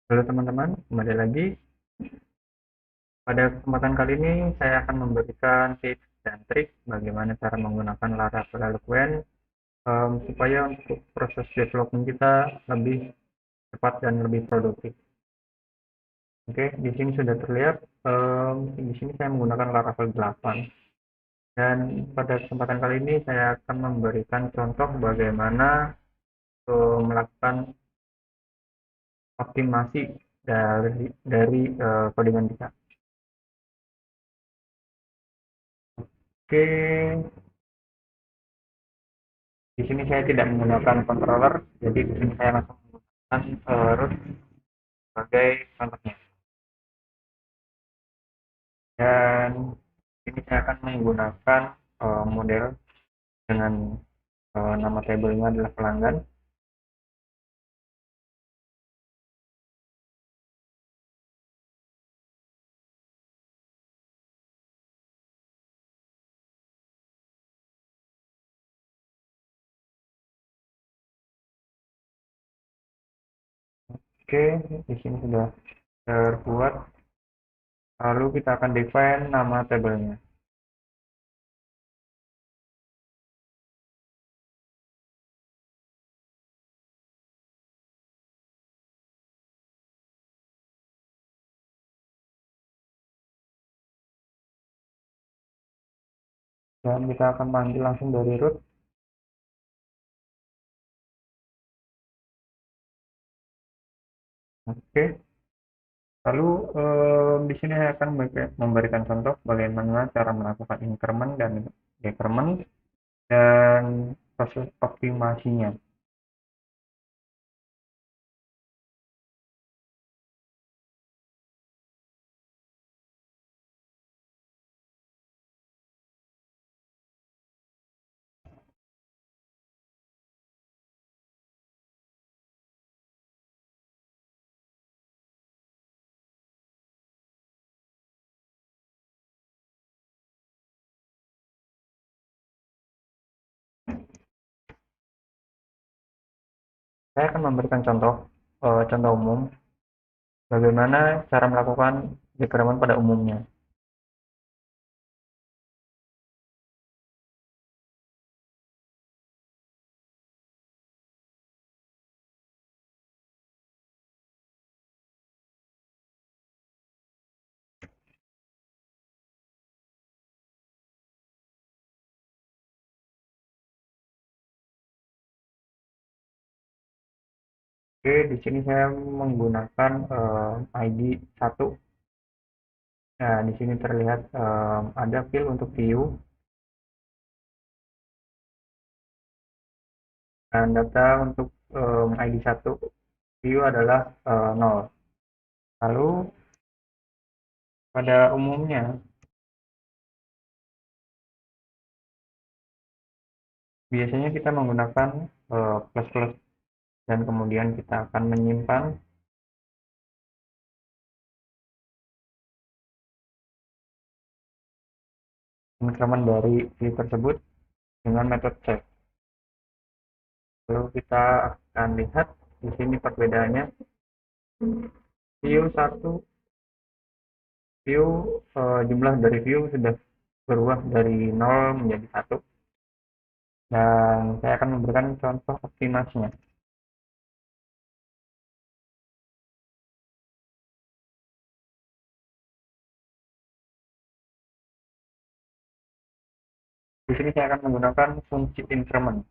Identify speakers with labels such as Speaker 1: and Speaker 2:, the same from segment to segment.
Speaker 1: Halo teman-teman, kembali lagi. Pada kesempatan kali ini saya akan memberikan tips dan trik bagaimana cara menggunakan Laravel Eloquent supaya untuk proses development kita lebih cepat dan lebih produktif. Oke, di sini sudah terlihat. Di sini saya menggunakan Laravel 8 dan pada kesempatan kali ini saya akan memberikan contoh bagaimana melakukan optimasi dari codingan kita. Oke, di sini saya tidak menggunakan controller, jadi di sini saya langsung menggunakan root sebagai contohnya. Dan ini saya akan menggunakan model dengan nama tabelnya adalah pelanggan. Oke, di sini sudah terbuat. Lalu kita akan define nama tabelnya. Dan kita akan panggil langsung dari root. Oke, lalu di sini saya akan memberikan contoh bagaimana cara melakukan increment dan decrement dan proses optimasinya. Saya akan memberikan contoh umum bagaimana cara melakukan decrement pada umumnya. Oke, di sini saya menggunakan ID 1. Nah, di sini terlihat ada field untuk view dan data untuk ID 1 view adalah 0. Lalu pada umumnya biasanya kita menggunakan plus plus dan kemudian kita akan menyimpan increment dari view tersebut dengan metode check. Lalu kita akan lihat di sini perbedaannya. View 1 view jumlah dari view sudah berubah dari 0 menjadi 1 dan saya akan memberikan contoh optimasinya. Di sini saya akan menggunakan fungsi increment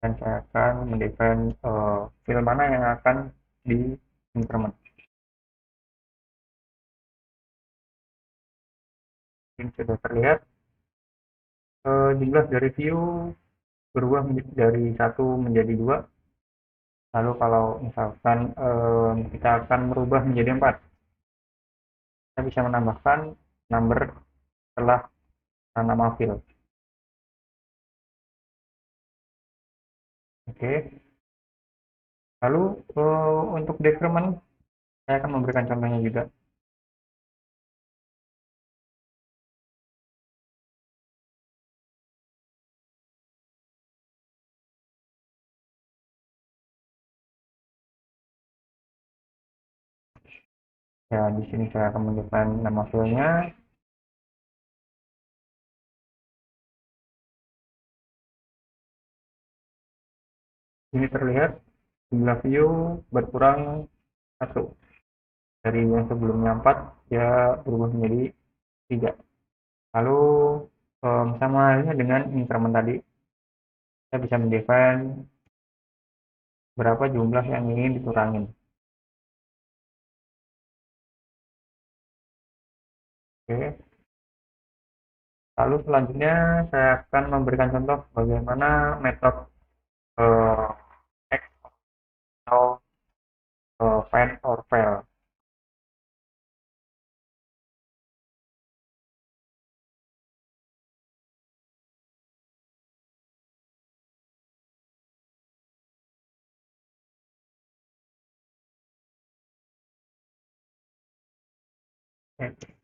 Speaker 1: dan saya akan mendefine field mana yang akan di increment. Ini sudah terlihat jumlah dari view berubah dari 1 menjadi 2. Lalu kalau misalkan kita akan merubah menjadi 4, kita bisa menambahkan number setelah nama field. Oke, lalu untuk decrement saya akan memberikan contohnya juga. Ya, di sini saya akan menunjukkan nama filenya. Ini terlihat jumlah view berkurang satu. Dari yang sebelumnya 4, ya berubah menjadi 3. Lalu sama halnya dengan increment tadi, kita bisa mendefine berapa jumlah yang ingin dikurangin. Oke. Lalu selanjutnya saya akan memberikan contoh bagaimana metode eh, X atau find or fail. X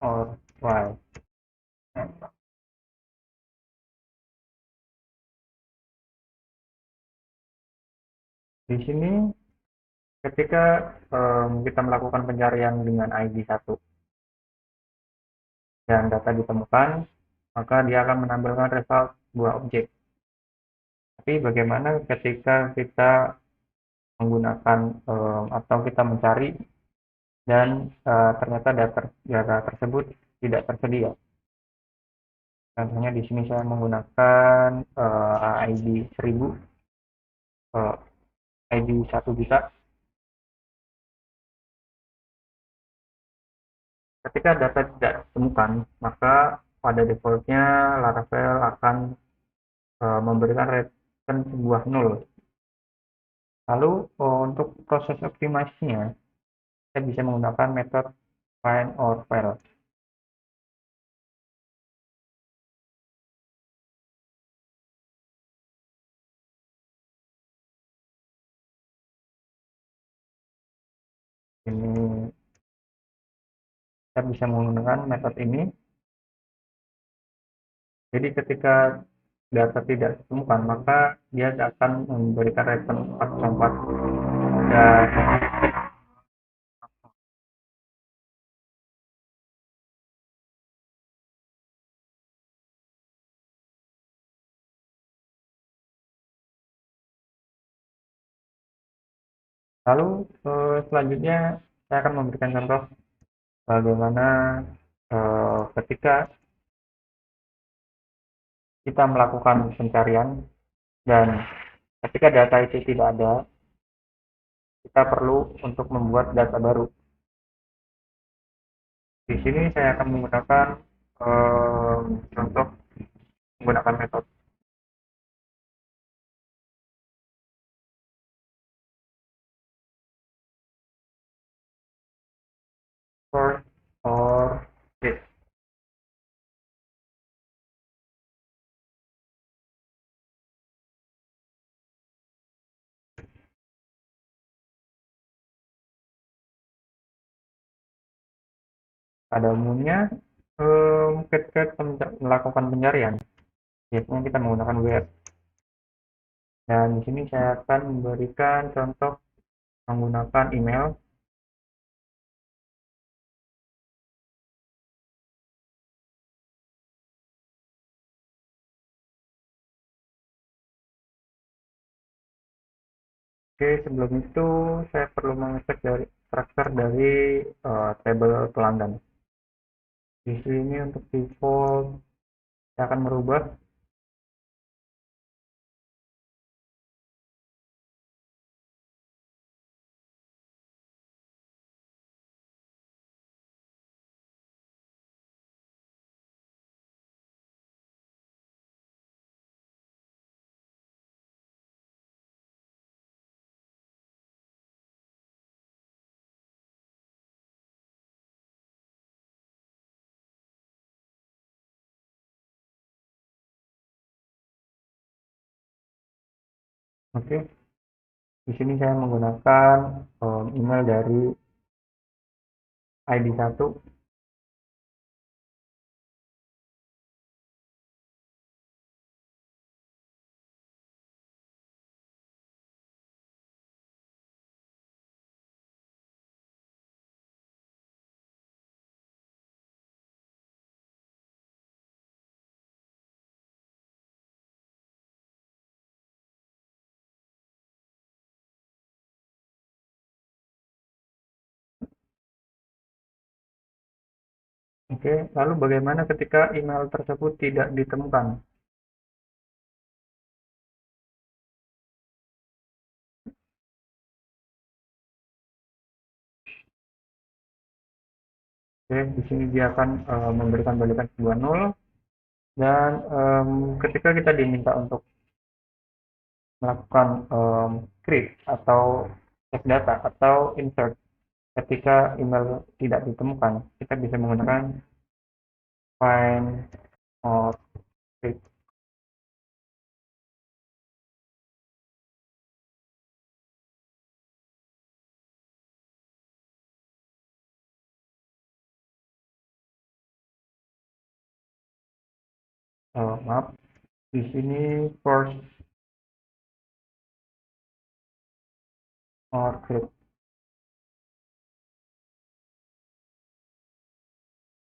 Speaker 1: or Y. Di sini ketika kita melakukan pencarian dengan ID 1 dan data ditemukan, maka dia akan menampilkan result sebuah objek. Tapi bagaimana ketika kita menggunakan atau kita mencari dan ternyata data tersebut tidak tersedia. Contohnya di sini saya menggunakan ID 1000, uh, ID 1 juta. Ketika data tidak ditemukan, maka pada defaultnya Laravel akan memberikan return sebuah nol. Lalu untuk proses optimasinya, kita bisa menggunakan metode find or fail. Ini kita bisa menggunakan metode ini. Jadi ketika data tidak ditemukan, maka dia akan memberikan return 404. Dan lalu selanjutnya saya akan memberikan contoh bagaimana ketika kita melakukan pencarian dan ketika data itu tidak ada, kita perlu untuk membuat data baru. Di sini saya akan menggunakan contoh menggunakan metode sort or list. Pada umumnya ketika kita melakukan pencarian, biasanya kita menggunakan web. Dan di sini saya akan memberikan contoh menggunakan email. Oke, sebelum itu saya perlu mengecek dari struktur dari tabel pelanggan. Di sini untuk default saya akan merubah. Oke, di sini saya menggunakan email dari ID 1. Oke, lalu bagaimana ketika email tersebut tidak ditemukan? Oke, di sini dia akan memberikan balikan sebuah nol dan ketika kita diminta untuk melakukan script atau check data atau insert ketika email tidak ditemukan, kita bisa menggunakan find or script. Maaf, di sini force or script.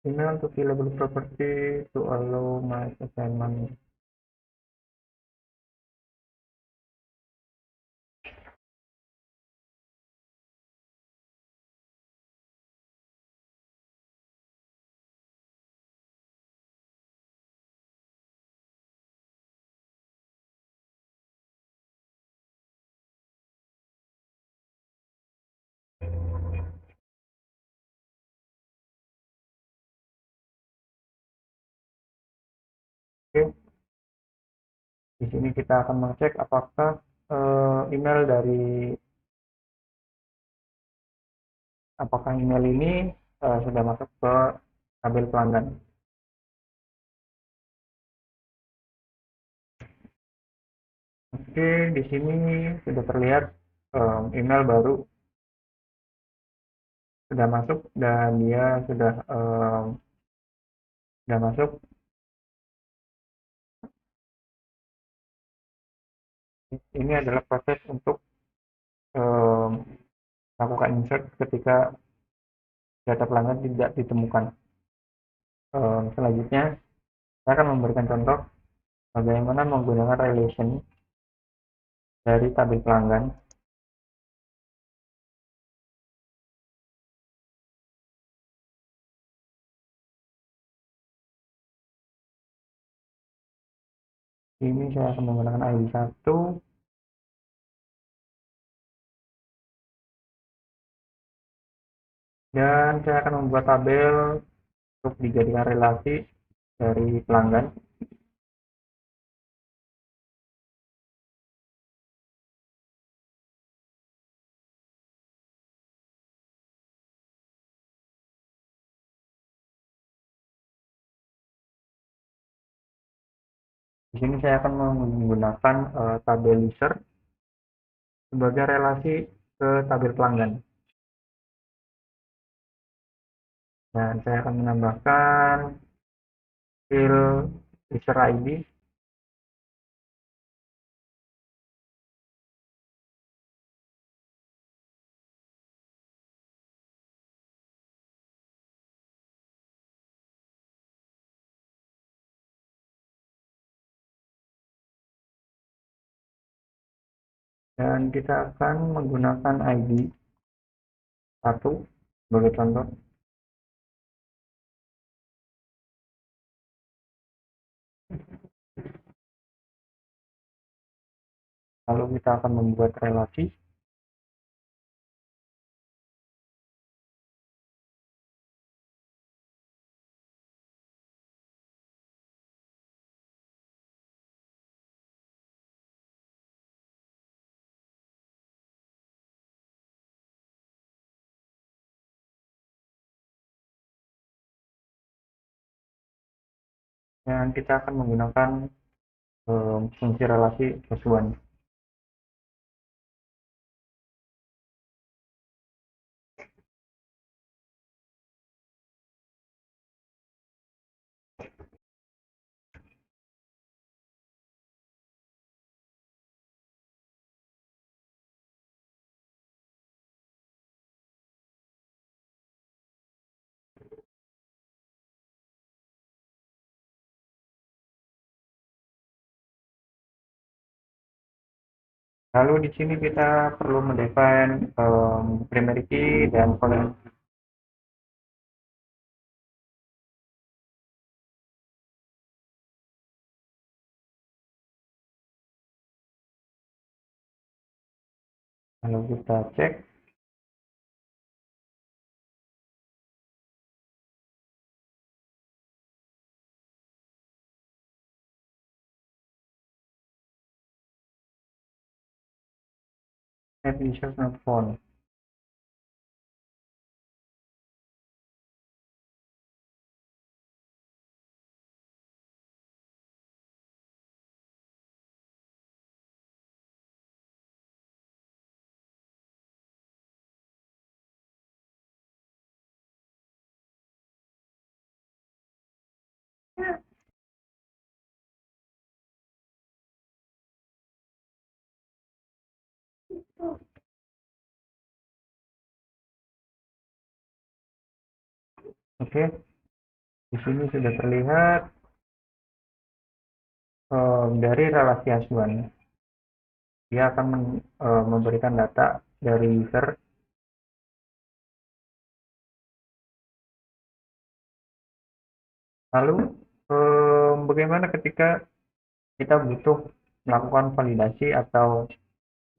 Speaker 1: Email to fillable property to allow my assignment. Oke, di sini kita akan mengecek apakah email dari apakah email ini sudah masuk ke tabel pelanggan. Oke, di sini sudah terlihat email baru sudah masuk dan dia sudah masuk. Ini adalah proses untuk em, melakukan insert ketika data pelanggan tidak ditemukan. Selanjutnya, saya akan memberikan contoh bagaimana menggunakan relation dari tabel pelanggan. Ini saya akan menggunakan ID 1 dan saya akan membuat tabel untuk dijadikan relasi dari pelanggan. Di sini saya akan menggunakan tabel user sebagai relasi ke tabel pelanggan. Dan saya akan menambahkan field user ID dan kita akan menggunakan ID 1 sebagai contoh. Lalu kita akan membuat relasi. Dan kita akan menggunakan fungsi relasi sesuai. Lalu di sini kita perlu mendefine primary key dan foreign. Lalu kita cek add user not found. Oke, di sini sudah terlihat dari relasi acuan. Dia akan memberikan data dari user. Lalu bagaimana ketika kita butuh melakukan validasi atau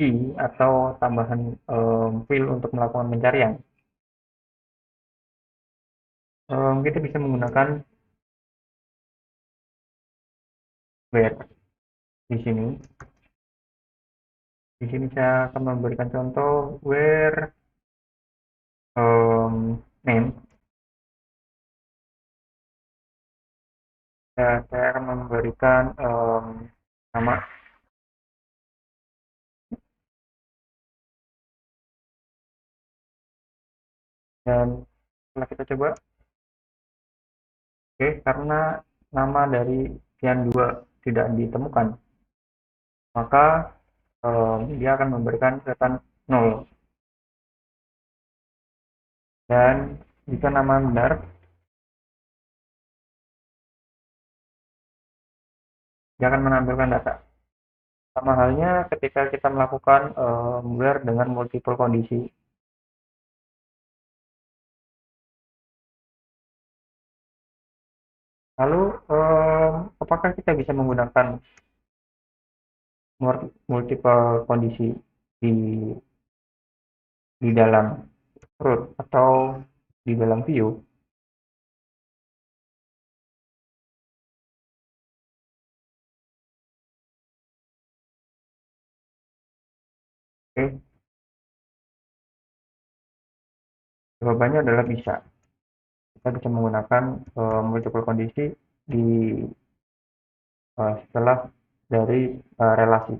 Speaker 1: key atau tambahan field untuk melakukan pencarian? Kita bisa menggunakan where di sini. Di sini saya akan memberikan contoh where name. Ya, saya akan memberikan nama, dan setelah kita coba, oke, karena nama dari Kian 2 tidak ditemukan, maka dia akan memberikan catatan 0. Dan jika nama benar, dia akan menampilkan data. Sama halnya ketika kita melakukan where dengan multiple kondisi. Lalu, apakah kita bisa menggunakan multiple kondisi di dalam root atau di dalam view? Oke, jawabannya adalah bisa. Kita bisa menggunakan multiple kondisi di setelah dari relasi.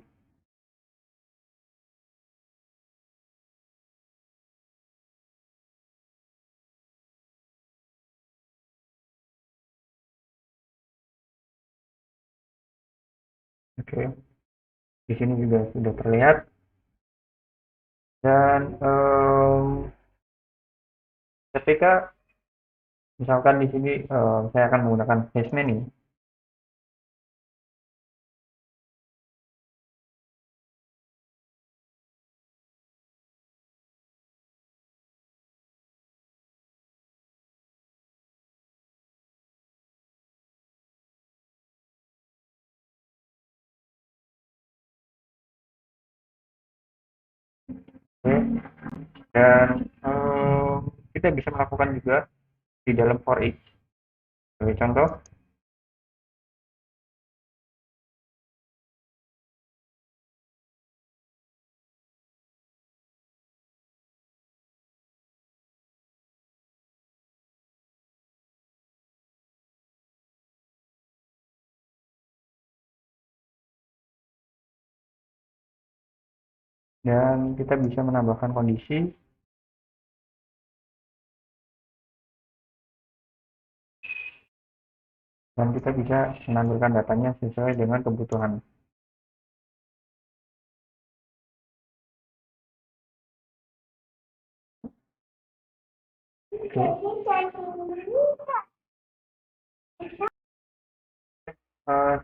Speaker 1: Oke, di sini juga sudah terlihat. Dan ketika misalkan di sini saya akan menggunakan hash many, oke, dan kita bisa melakukan juga di dalam for each. Sebagai contoh, dan kita bisa menambahkan kondisi, dan kita bisa menampilkan datanya sesuai dengan kebutuhan. Oke.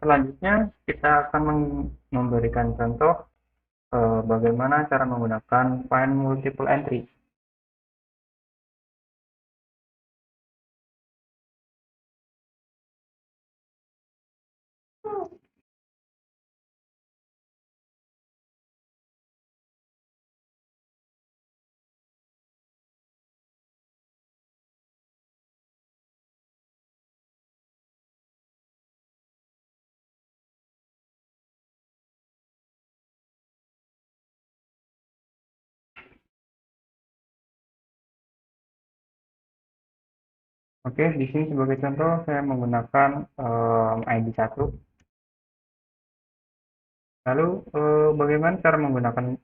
Speaker 1: Selanjutnya kita akan memberikan contoh bagaimana cara menggunakan find multiple entry. Oke, di sini sebagai contoh saya menggunakan ID 1. Lalu bagaimana cara menggunakan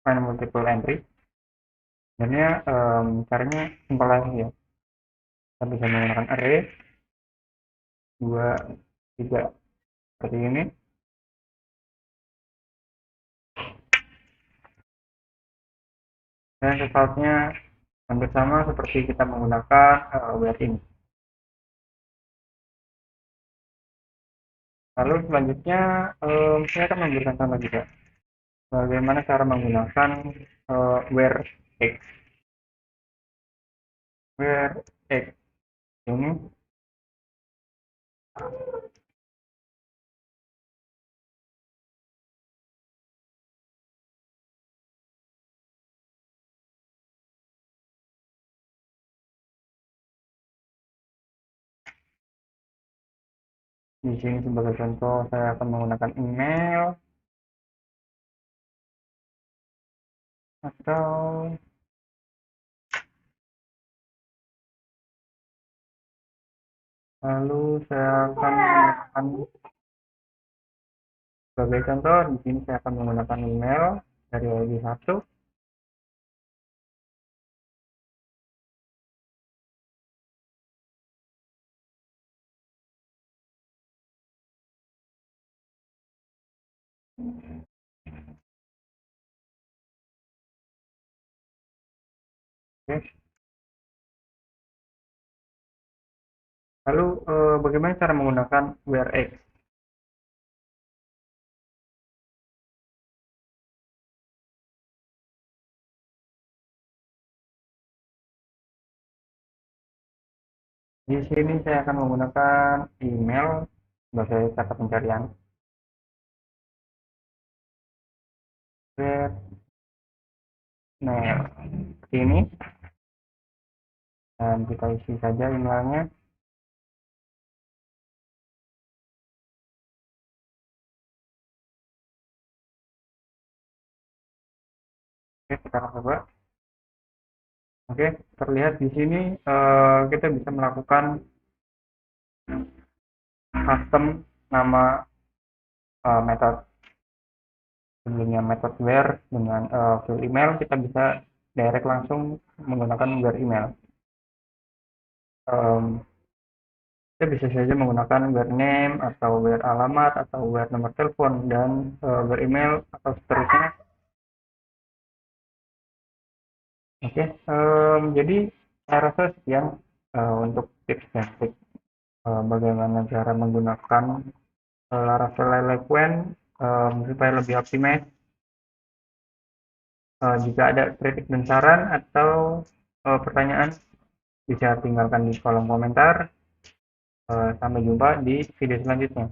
Speaker 1: find multiple entry? Sebenarnya caranya simpel aja ya. Kita bisa menggunakan array 2, 3 seperti ini. Dan result-nya hampir sama seperti kita menggunakan where in. Lalu selanjutnya saya akan memberikan contoh juga bagaimana cara menggunakan where x. Where x ini di sini sebagai contoh saya akan menggunakan email atau lalu saya akan menggunakan sebagai contoh di sini saya akan menggunakan email dari ID 1. Oke. Lalu bagaimana cara menggunakan where x? Di sini saya akan menggunakan email sebagai kata pencarian. Where mail seperti ini, dan kita isi saja emailnya. Oke, kita akan coba. Oke, terlihat di sini kita bisa melakukan custom nama metode. Sebelumnya metode where dengan fill email, kita bisa direct langsung menggunakan where email. Kita bisa saja menggunakan where name atau where alamat atau where nomor telepon dan where email atau seterusnya. Oke, jadi saya rasa sekian untuk tips dan trik bagaimana cara menggunakan Laravel Liquid supaya lebih optimis. Jika ada kritik dan saran atau pertanyaan, bisa tinggalkan di kolom komentar. Sampai jumpa di video selanjutnya.